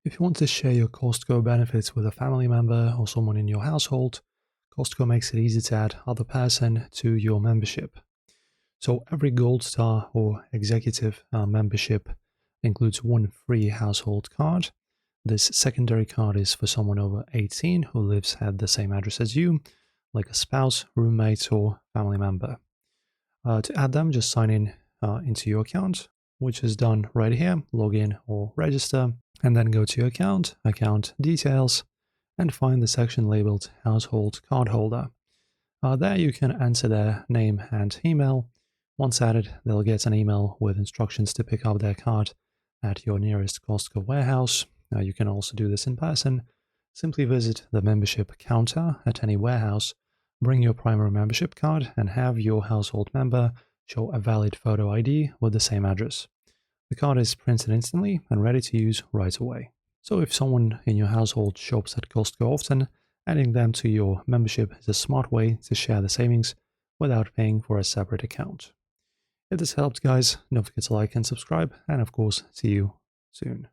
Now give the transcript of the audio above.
If you want to share your Costco benefits with a family member or someone in your household, Costco makes it easy to add other person to your membership. So every Gold Star or Executive membership includes one free household card. This secondary card is for someone over 18 who lives at the same address as you, like a spouse, roommate, or family member. To add them, just sign in into your account, which is done right here, log in or register, and then go to your account, account details, and find the section labeled household card holder. There you can enter their name and email. Once added, they'll get an email with instructions to pick up their card at your nearest Costco warehouse. You can also do this in person. Simply visit the membership counter at any warehouse, bring your primary membership card, and have your household member show a valid photo ID with the same address. The card is printed instantly and ready to use right away. So if someone in your household shops at Costco often, adding them to your membership is a smart way to share the savings without paying for a separate account. If this helped, guys, don't forget to like and subscribe, and of course, see you soon.